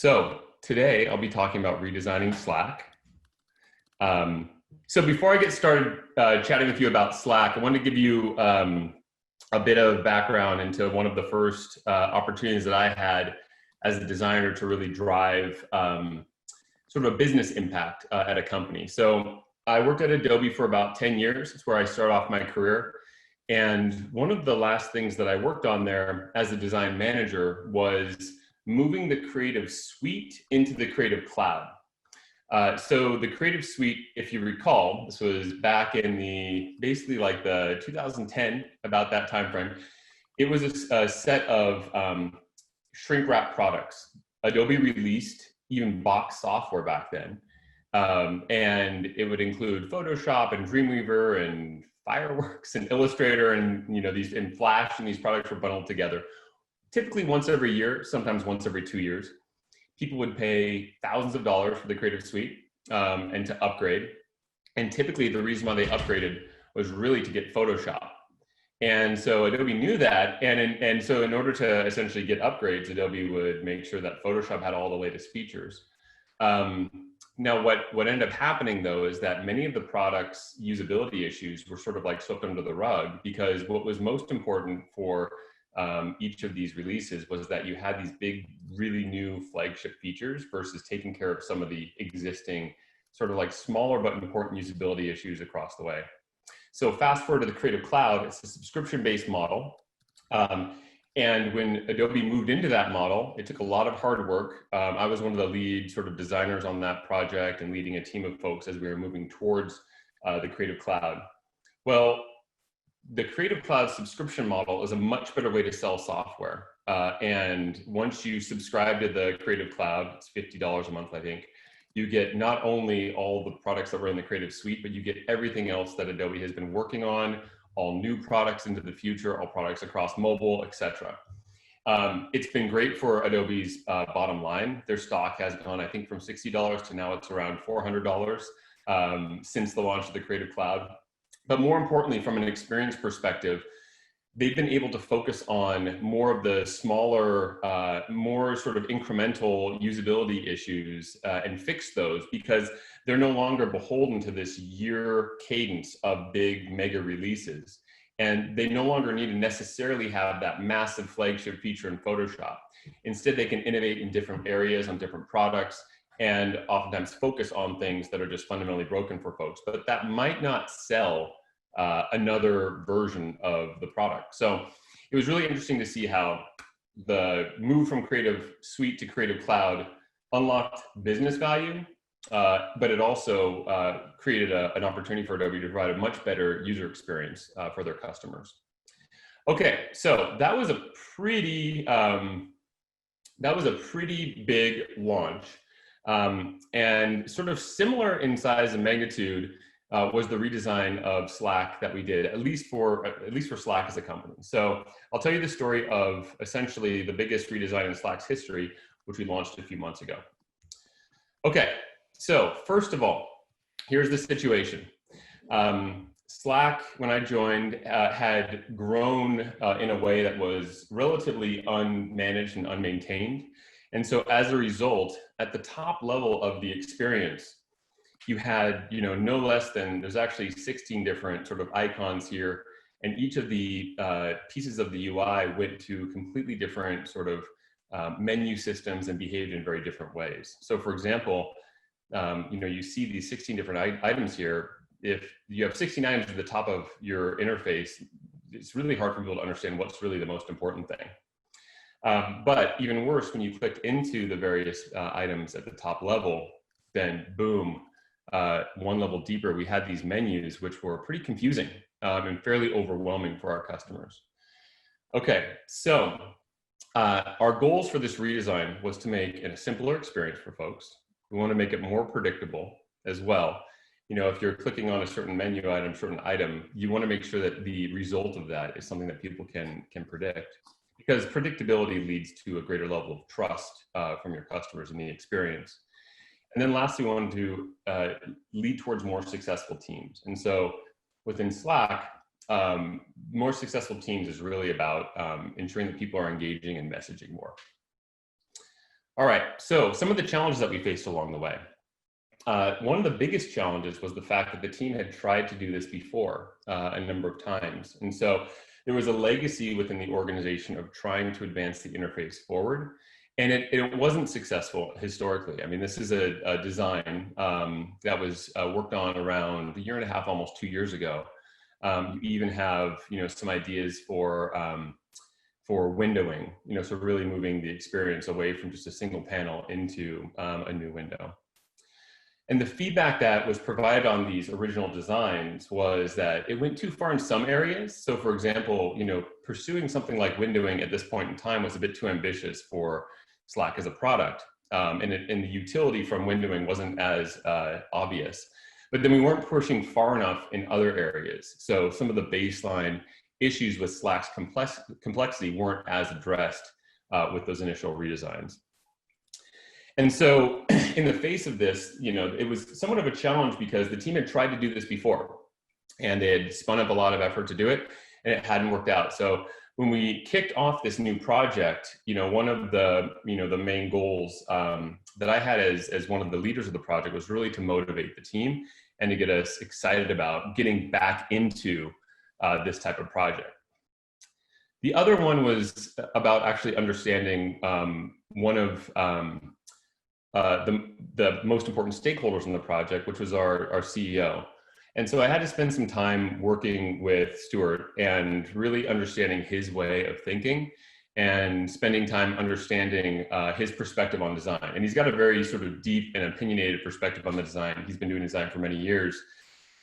So today I'll be talking about redesigning Slack. So before I get started chatting with you about Slack, I want to give you a bit of background into one of the first opportunities that I had as a designer to really drive sort of a business impact at a company. So I worked at Adobe for about 10 years. It's where I started off my career. And one of the last things that I worked on there as a design manager was moving the Creative Suite into the Creative Cloud. So the Creative Suite, if you recall, this was back in basically like the 2010, about that time frame. It was a set of shrink wrap products. Adobe released even box software back then. And it would include Photoshop and Dreamweaver and Fireworks and Illustrator and these in Flash, and these products were bundled together. Typically once every year, sometimes once every 2 years. People would pay thousands of dollars for the Creative Suite and to upgrade. And typically the reason why they upgraded was really to get Photoshop. And so Adobe knew that. And so in order to essentially get upgrades, Adobe would make sure that Photoshop had all the latest features. Now, what ended up happening, though, is that many of the products' usability issues were sort of like swept under the rug, because what was most important for each of these releases was that you had these big, really new flagship features versus taking care of some of the existing sort of like smaller but important usability issues across the way. So fast forward to the Creative Cloud, it's a subscription-based model. And when Adobe moved into that model, it took a lot of hard work. I was one of the lead sort of designers on that project and leading a team of folks as we were moving towards the Creative Cloud. Well, the Creative Cloud subscription model is a much better way to sell software. And once you subscribe to the Creative Cloud, it's $50 a month, I think, you get not only all the products that were in the Creative Suite, but you get everything else that Adobe has been working on, all new products into the future, all products across mobile, etc. It's been great for Adobe's bottom line. Their stock has gone, I think, from $60 to now it's around $400 since the launch of the Creative Cloud. But more importantly, from an experience perspective, they've been able to focus on more of the smaller, more sort of incremental usability issues and fix those, because they're no longer beholden to this year cadence of big mega releases. And they no longer need to necessarily have that massive flagship feature in Photoshop. Instead, they can innovate in different areas on different products and oftentimes focus on things that are just fundamentally broken for folks, but that might not sell another version of the product. So it was really interesting to see how the move from Creative Suite to Creative Cloud unlocked business value, but it also created an opportunity for Adobe to provide a much better user experience for their customers. Okay, so that was a pretty big launch, and sort of similar in size and magnitude was the redesign of Slack that we did, at least for Slack as a company. So I'll tell you the story of essentially the biggest redesign in Slack's history, which we launched a few months ago. Okay, so first of all, here's the situation. Slack, when I joined, had grown in a way that was relatively unmanaged and unmaintained. And so as a result, at the top level of the experience, you had, no less than, there's actually 16 different sort of icons here, and each of the pieces of the UI went to completely different sort of menu systems and behaved in very different ways. So for example, you see these 16 different items here. If you have 16 items at the top of your interface, it's really hard for people to understand what's really the most important thing. But even worse, when you clicked into the various items at the top level, then boom, one level deeper, we had these menus which were pretty confusing and fairly overwhelming for our customers. Okay, so our goals for this redesign was to make it a simpler experience for folks. We want to make it more predictable as well. If you're clicking on a certain menu item, certain item, you want to make sure that the result of that is something that people can predict, because predictability leads to a greater level of trust from your customers in the experience. And then lastly, we wanted to lead towards more successful teams. And so within Slack, more successful teams is really about ensuring that people are engaging and messaging more. All right, so some of the challenges that we faced along the way. One of the biggest challenges was the fact that the team had tried to do this before a number of times. And so there was a legacy within the organization of trying to advance the interface forward. And it wasn't successful historically. I mean, this is a design that was worked on around a year and a half, almost 2 years ago. You even have, some ideas for windowing, so really moving the experience away from just a single panel into a new window. And the feedback that was provided on these original designs was that it went too far in some areas. So for example, pursuing something like windowing at this point in time was a bit too ambitious for Slack as a product. And the utility from windowing wasn't as obvious. But then we weren't pushing far enough in other areas. So some of the baseline issues with Slack's complexity weren't as addressed with those initial redesigns. And so in the face of this, it was somewhat of a challenge because the team had tried to do this before and they had spun up a lot of effort to do it and it hadn't worked out. So when we kicked off this new project, one of the, the main goals that I had as one of the leaders of the project was really to motivate the team and to get us excited about getting back into this type of project. The other one was about actually understanding one of the most important stakeholders in the project, which was our CEO. And so I had to spend some time working with Stewart and really understanding his way of thinking and spending time understanding his perspective on design. And he's got a very sort of deep and opinionated perspective on the design. He's been doing design for many years.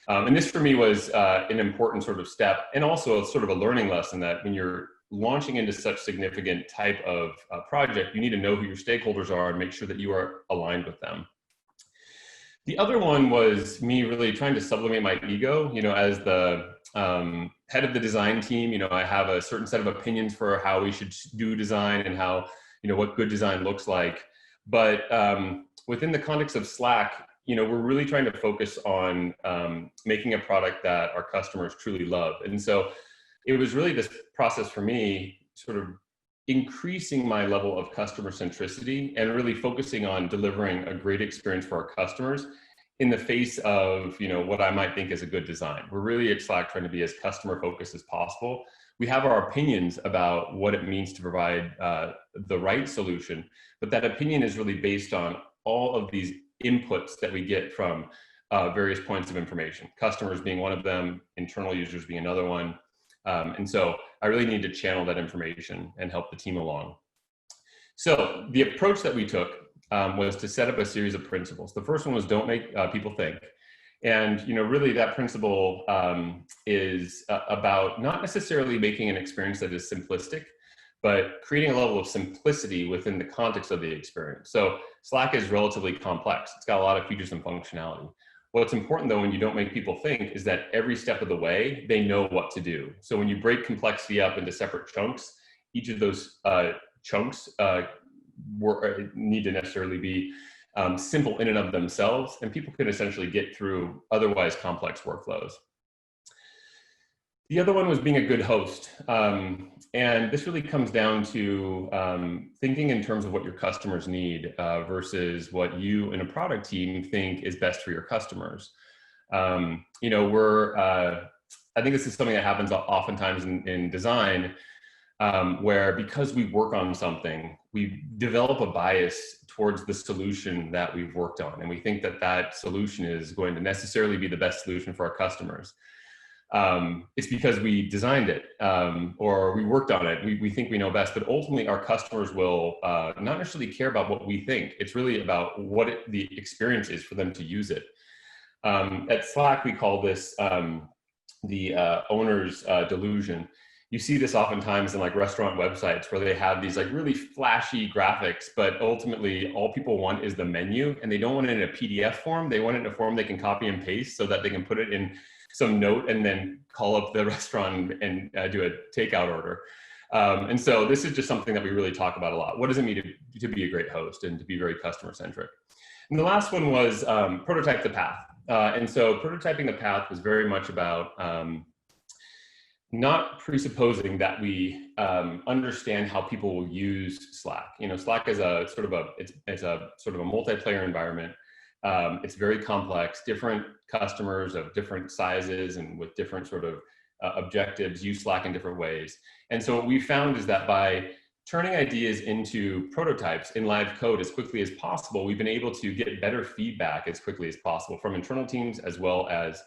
And this for me was an important sort of step and also a sort of a learning lesson that when you're launching into such significant type of project, you need to know who your stakeholders are and make sure that you are aligned with them. The other one was me really trying to sublimate my ego, as the head of the design team, I have a certain set of opinions for how we should do design and how, what good design looks like. But within the context of Slack, we're really trying to focus on making a product that our customers truly love. And so it was really this process for me, sort of increasing my level of customer centricity and really focusing on delivering a great experience for our customers in the face of, what I might think is a good design. We're really at Slack trying to be as customer focused as possible. We have our opinions about what it means to provide the right solution, but that opinion is really based on all of these inputs that we get from various points of information, customers being one of them, internal users being another one. And so I really need to channel that information and help the team along. So the approach that we took was to set up a series of principles. The first one was don't make people think. And, really that principle is about not necessarily making an experience that is simplistic, but creating a level of simplicity within the context of the experience. So Slack is relatively complex. It's got a lot of features and functionality. What's important though, when you don't make people think, is that every step of the way, they know what to do. So when you break complexity up into separate chunks, each of those chunks need to necessarily be simple in and of themselves, and people can essentially get through otherwise complex workflows. The other one was being a good host. And this really comes down to thinking in terms of what your customers need versus what you and a product team think is best for your customers. I think this is something that happens oftentimes in design, where because we work on something, we develop a bias towards the solution that we've worked on. And we think that that solution is going to necessarily be the best solution for our customers. It's because we designed it or we worked on it. We think we know best, but ultimately our customers will not necessarily care about what we think. It's really about what the experience is for them to use it. At Slack, we call this the owner's delusion. You see this oftentimes in like restaurant websites where they have these like really flashy graphics, but ultimately all people want is the menu, and they don't want it in a PDF form. They want it in a form they can copy and paste so that they can put it in some note and then call up the restaurant and do a takeout order. And so this is just something that we really talk about a lot. What does it mean to be a great host and to be very customer centric? And the last one was prototype the path. And so prototyping the path was very much about not presupposing that we understand how people will use Slack. You know, Slack is a sort of it's a sort of a multiplayer environment. It's very complex. Different customers of different sizes and with different sort of objectives use Slack in different ways. And so what we found is that by turning ideas into prototypes in live code as quickly as possible, we've been able to get better feedback as quickly as possible from internal teams as well as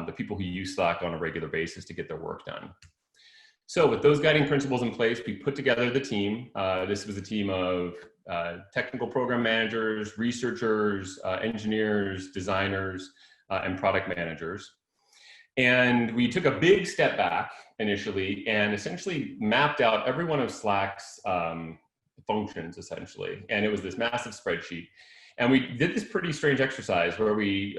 the people who use Slack on a regular basis to get their work done. So with those guiding principles in place, we put together the team. This was a team of technical program managers, researchers, engineers, designers, and product managers. And we took a big step back initially and essentially mapped out every one of Slack's functions, essentially. And it was this massive spreadsheet. And we did this pretty strange exercise where we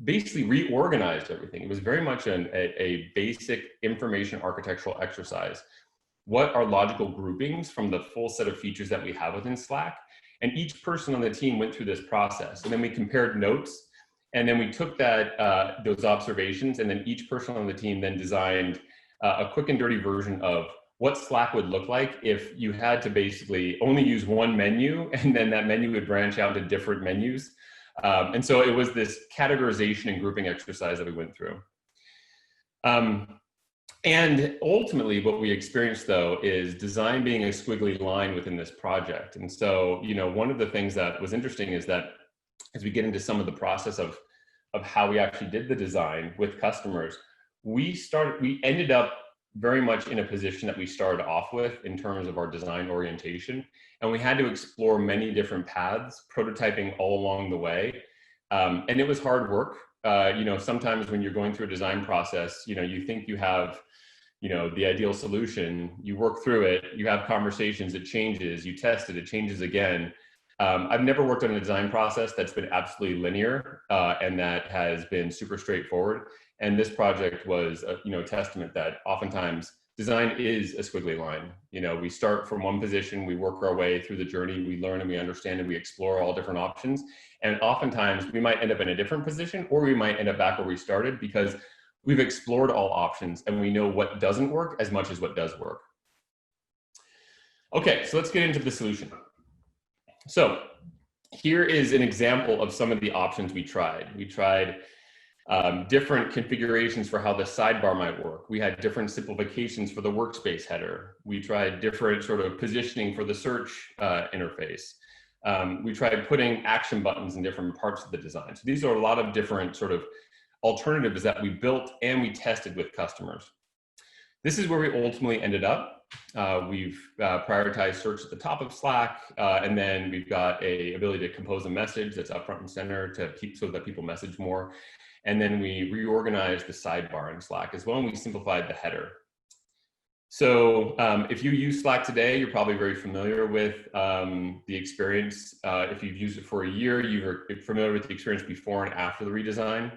basically reorganized everything. It was very much a basic information architectural exercise. What are logical groupings from the full set of features that we have within Slack? And each person on the team went through this process. And then we compared notes. And then we took that those observations, and then each person on the team then designed a quick and dirty version of what Slack would look like if you had to basically only use one menu, and then that menu would branch out to different menus. And so it was this categorization and grouping exercise that we went through. And ultimately what we experienced though is design being a squiggly line within this project. And so, you know, one of the things that was interesting is that as we get into some of the process of how we actually did the design with customers, we ended up very much in a position that we started off with in terms of our design orientation. And we had to explore many different paths, prototyping all along the way. And it was hard work. You know, sometimes when you're going through a design process, you know, you think you have, you know, the ideal solution, you work through it, you have conversations, it changes, you test it, it changes again. I've never worked on a design process that's been absolutely linear and that has been super straightforward. And this project was, you know, a testament that oftentimes design is a squiggly line. You know, we start from one position, we work our way through the journey, we learn and we understand and we explore all different options. And oftentimes we might end up in a different position, or we might end up back where we started because we've explored all options and we know what doesn't work as much as what does work. Okay, so let's get into the solution. So here is an example of some of the options we tried. We tried different configurations for how the sidebar might work. We had different simplifications for the workspace header. We tried different sort of positioning for the search interface. We tried putting action buttons in different parts of the design. So these are a lot of different sort of alternatives that we built and we tested with customers. This is where we ultimately ended up. We've prioritized search at the top of Slack, and then we've got a ability to compose a message that's up front and center to keep so that people message more. And then we reorganized the sidebar in Slack as well, and we simplified the header. So if you use Slack today, you're probably very familiar with the experience. If you've used it for a year, you're familiar with the experience before and after the redesign.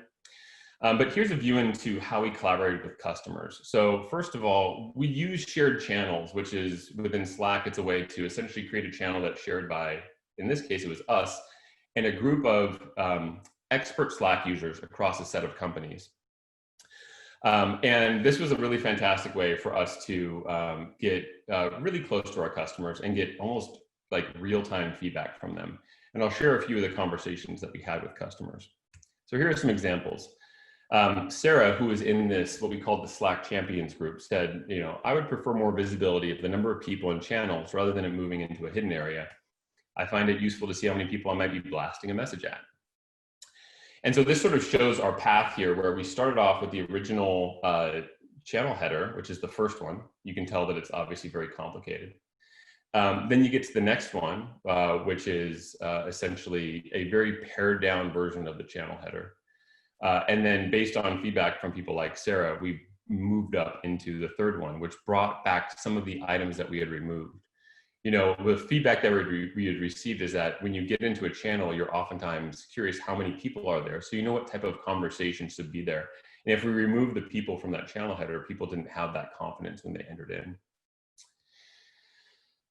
But here's a view into how we collaborated with customers. So first of all, we use shared channels, which is within Slack, it's a way to essentially create a channel that's shared by, in this case, it was us, and a group of expert Slack users across a set of companies. And this was a really fantastic way for us to get really close to our customers and get almost like real-time feedback from them. And I'll share a few of the conversations that we had with customers. So here are some examples. Sarah, who is in this, what we call the Slack Champions group, said, you know, I would prefer more visibility of the number of people in channels rather than it moving into a hidden area. I find it useful to see how many people I might be blasting a message at. And so this sort of shows our path here where we started off with the original channel header, which is the first one. You can tell that it's obviously very complicated. Then you get to the next one, which is essentially a very pared down version of the channel header. And then based on feedback from people like Sarah, we moved up into the third one, which brought back some of the items that we had removed. You know, the feedback that we had received is that when you get into a channel, you're oftentimes curious how many people are there. So you know what type of conversation should be there. And if we remove the people from that channel header, people didn't have that confidence when they entered in.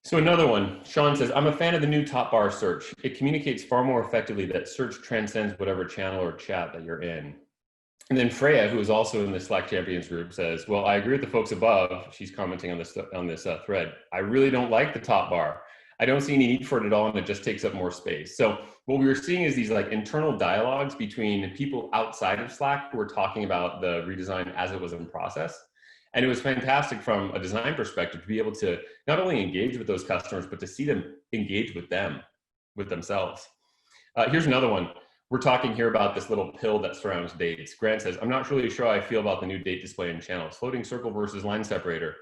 So another one, Sean says, I'm a fan of the new top bar search. It communicates far more effectively that search transcends whatever channel or chat that you're in. And then Freya, who is also in the Slack Champions group, says, well, I agree with the folks above. She's commenting on this thread. I really don't like the top bar. I don't see any need for it at all, and it just takes up more space. So what we were seeing is these like internal dialogues between people outside of Slack who were talking about the redesign as it was in process. And it was fantastic from a design perspective to be able to not only engage with those customers, but to see them engage with themselves. Here's another one. We're talking here about this little pill that surrounds dates. Grant says, I'm not really sure how I feel about the new date display in channels, floating circle versus line separator.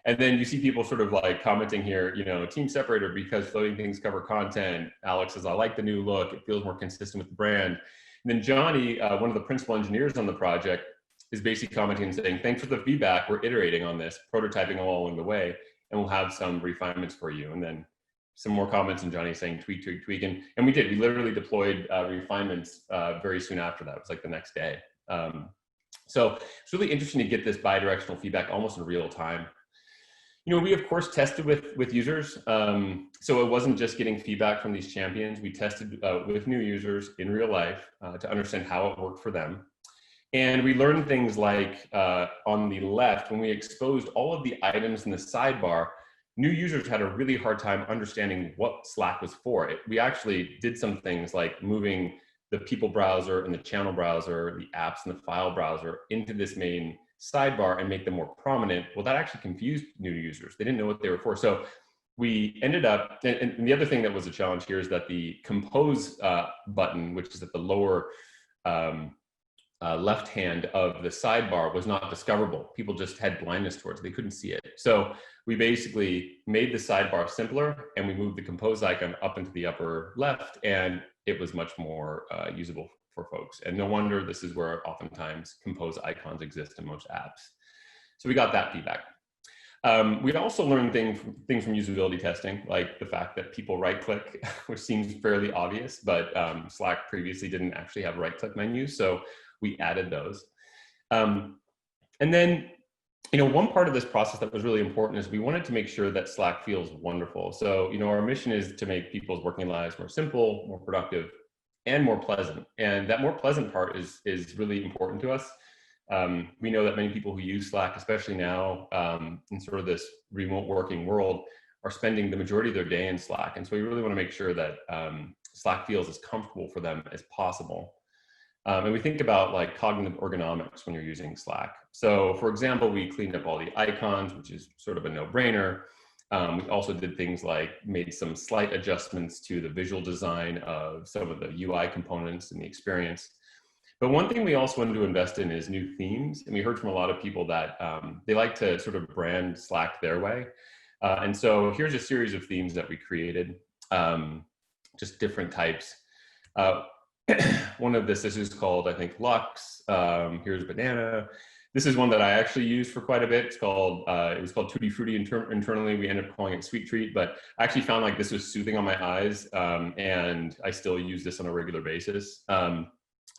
And then you see people sort of like commenting here, you know, team separator because floating things cover content. Alex says, I like the new look. It feels more consistent with the brand. And then Johnny, one of the principal engineers on the project, is basically commenting and saying, thanks for the feedback. We're iterating on this, prototyping all along the way, and we'll have some refinements for you. And then some more comments, and Johnny saying tweak, tweak, tweak. And we did. We literally deployed refinements very soon after that. It was like the next day. So it's really interesting to get this bi-directional feedback almost in real time. You know, we of course tested with users. So it wasn't just getting feedback from these champions. We tested with new users in real life to understand how it worked for them. And we learned things like on the left, when we exposed all of the items in the sidebar, new users had a really hard time understanding what Slack was for. We actually did some things like moving the people browser and the channel browser, the apps and the file browser into this main sidebar and make them more prominent. Well, that actually confused new users. They didn't know what they were for. So we ended up, and the other thing that was a challenge here is that the compose button, which is at the lower left hand of the sidebar, was not discoverable. People just had blindness towards it. They couldn't see it. So we basically made the sidebar simpler, and we moved the compose icon up into the upper left, and it was much more usable for folks. And no wonder this is where oftentimes compose icons exist in most apps. So we got that feedback. We also learned things from usability testing, like the fact that people right-click, which seems fairly obvious, but Slack previously didn't actually have right-click menus, so we added those. And then, you know, one part of this process that was really important is we wanted to make sure that Slack feels wonderful. So, you know, our mission is to make people's working lives more simple, more productive, and more pleasant. And that more pleasant part is really important to us. We know that many people who use Slack, especially now in sort of this remote working world, are spending the majority of their day in Slack. And so we really want to make sure that Slack feels as comfortable for them as possible. And we think about like cognitive ergonomics when you're using Slack. So for example, we cleaned up all the icons, which is sort of a no-brainer. We also did things like made some slight adjustments to the visual design of some of the UI components and the experience. But one thing we also wanted to invest in is new themes. And we heard from a lot of people that they like to sort of brand Slack their way. And so here's a series of themes that we created, just different types. One of this is called, I think, Lux. Here's Banana. This is one that I actually used for quite a bit. It's called, it was called Tutti Frutti internally. We ended up calling it Sweet Treat, but I actually found like this was soothing on my eyes, and I still use this on a regular basis.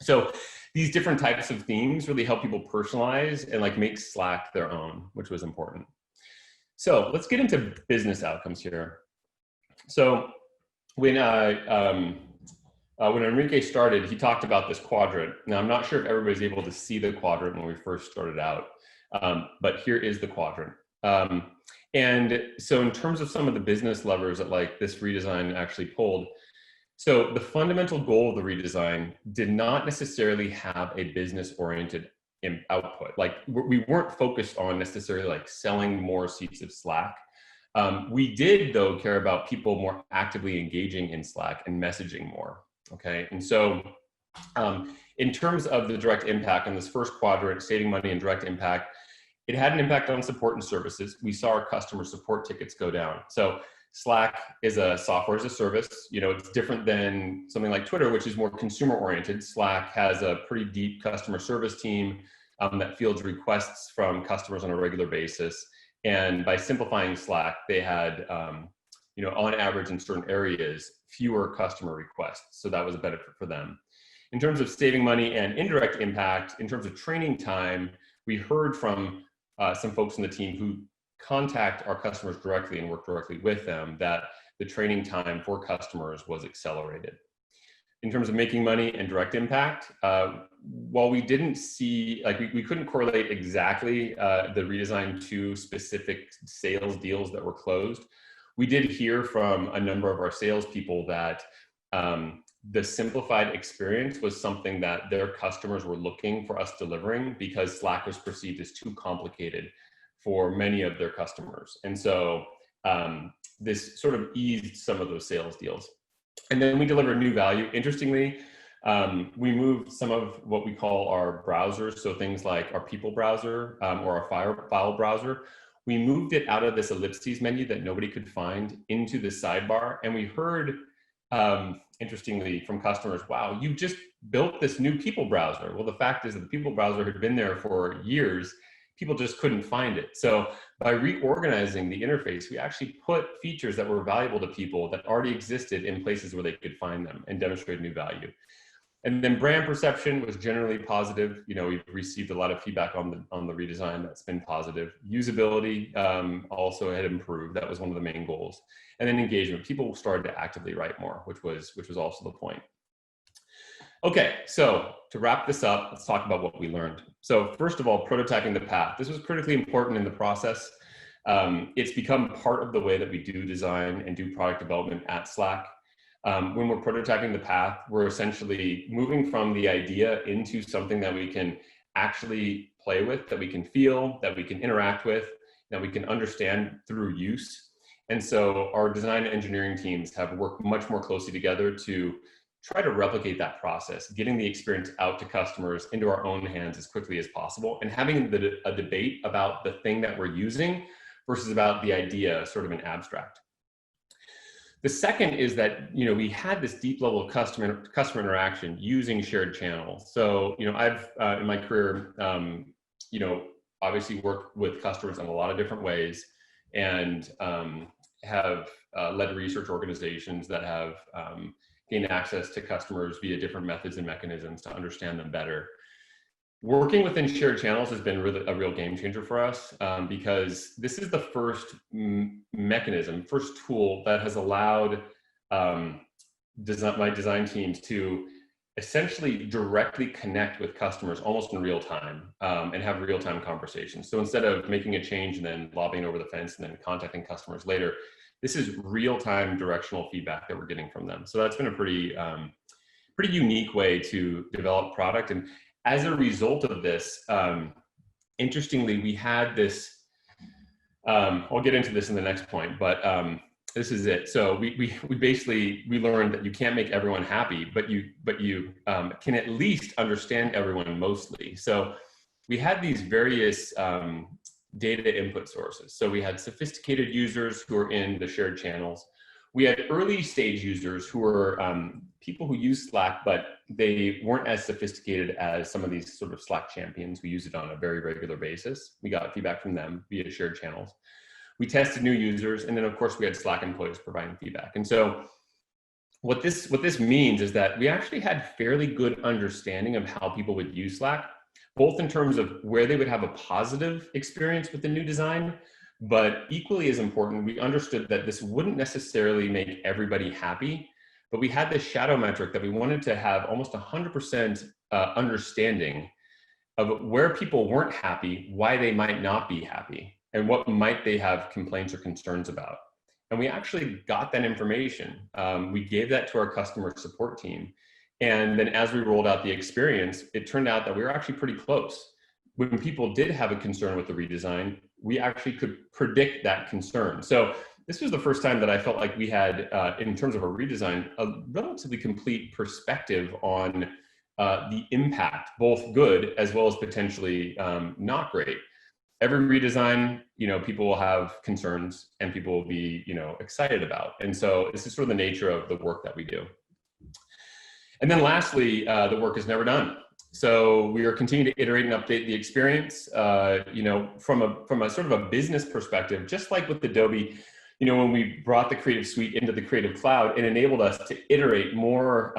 So these different types of themes really help people personalize and like make Slack their own, which was important. So let's get into business outcomes here. So when Enrique started, he talked about this quadrant. Now, I'm not sure if everybody's able to see the quadrant when we first started out, but here is the quadrant. And so in terms of some of the business levers that like this redesign actually pulled, so the fundamental goal of the redesign did not necessarily have a business-oriented output. Like we weren't focused on necessarily like selling more seats of Slack. We did, though, care about people more actively engaging in Slack and messaging more. Okay, and so in terms of the direct impact on this first quadrant, saving money and direct impact, it had an impact on support and services. We saw our customer support tickets go down. So Slack is a software as a service. You know, it's different than something like Twitter, which is more consumer oriented. Slack has a pretty deep customer service team that fields requests from customers on a regular basis. And by simplifying Slack, they had, you know, on average in certain areas, fewer customer requests. So that was a benefit for them. In terms of saving money and indirect impact, in terms of training time, we heard from some folks in the team who contact our customers directly and work directly with them that the training time for customers was accelerated. in terms of making money and direct impact, while we didn't see, like we couldn't correlate exactly the redesign to specific sales deals that were closed, we did hear from a number of our salespeople that the simplified experience was something that their customers were looking for us delivering, because Slack was perceived as too complicated for many of their customers. And so this sort of eased some of those sales deals. And then we delivered new value. Interestingly, we moved some of what we call our browsers, so things like our people browser or our file browser. We moved it out of this ellipses menu that nobody could find into the sidebar. And we heard, interestingly, from customers, wow, you just built this new people browser. Well, the fact is that the people browser had been there for years. People just couldn't find it. So by reorganizing the interface, we actually put features that were valuable to people that already existed in places where they could find them and demonstrate new value. And then brand perception was generally positive. You know, we've received a lot of feedback on the redesign that's been positive. Usability also had improved. That was one of the main goals. And then engagement. People started to actively write more, which was also the point. Okay, so to wrap this up, let's talk about what we learned. So first of all, prototyping the path. This was critically important in the process. It's become part of the way that we do design and do product development at Slack. When we're prototyping the path, we're essentially moving from the idea into something that we can actually play with, that we can feel, that we can interact with, that we can understand through use. And so our design and engineering teams have worked much more closely together to try to replicate that process, getting the experience out to customers into our own hands as quickly as possible, and having a debate about the thing that we're using versus about the idea, sort of an abstract. The second is that, you know, we had this deep level of customer interaction using shared channels. So, you know, I've in my career, you know, obviously worked with customers in a lot of different ways, and have led research organizations that have gained access to customers via different methods and mechanisms to understand them better. Working within shared channels has been really a real game changer for us, because this is the first mechanism, first tool that has allowed my design teams to essentially directly connect with customers almost in real time, and have real-time conversations. So instead of making a change and then lobbying over the fence and then contacting customers later, this is real-time directional feedback that we're getting from them. So that's been a pretty unique way to develop product. And as a result of this, interestingly, we had this, I'll get into this in the next point, but this is it. So we basically learned that you can't make everyone happy, but you can at least understand everyone mostly. So we had these various data input sources. So we had sophisticated users who are in the shared channels. We had early stage users who were people who use Slack, but they weren't as sophisticated as some of these sort of Slack champions who use it on a very regular basis. We got feedback from them via shared channels. We tested new users, and then of course we had Slack employees providing feedback. And so what this means is that we actually had fairly good understanding of how people would use Slack, both in terms of where they would have a positive experience with the new design, but equally as important, we understood that this wouldn't necessarily make everybody happy, but we had this shadow metric that we wanted to have almost 100% understanding of where people weren't happy, why they might not be happy, and what might they have complaints or concerns about. And we actually got that information. We gave that to our customer support team. And then as we rolled out the experience, it turned out that we were actually pretty close. When people did have a concern with the redesign, we actually could predict that concern. So this was the first time that I felt like we had, in terms of a redesign, a relatively complete perspective on the impact, both good as well as potentially not great. Every redesign, you know, people will have concerns and people will be, you know, excited about. And so this is sort of the nature of the work that we do. And then lastly, the work is never done. So we are continuing to iterate and update the experience, you know, from a sort of a business perspective, just like with Adobe, you know, when we brought the Creative Suite into the Creative Cloud, it enabled us to iterate more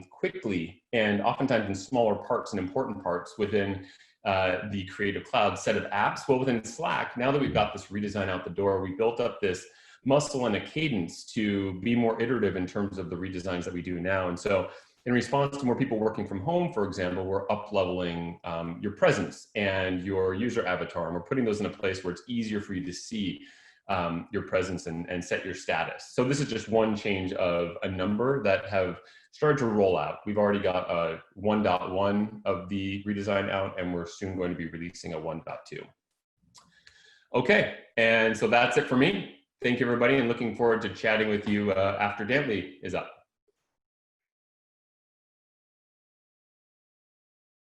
quickly and oftentimes in smaller parts and important parts within the Creative Cloud set of apps. Well, within Slack, now that we've got this redesign out the door, we built up this muscle and a cadence to be more iterative in terms of the redesigns that we do now. And so in response to more people working from home, for example, we're up-leveling your presence and your user avatar, and we're putting those in a place where it's easier for you to see your presence and set your status. So this is just one change of a number that have started to roll out. We've already got a 1.1 of the redesign out, and we're soon going to be releasing a 1.2. Okay, and so that's it for me. Thank you, everybody, and looking forward to chatting with you after Dantley is up.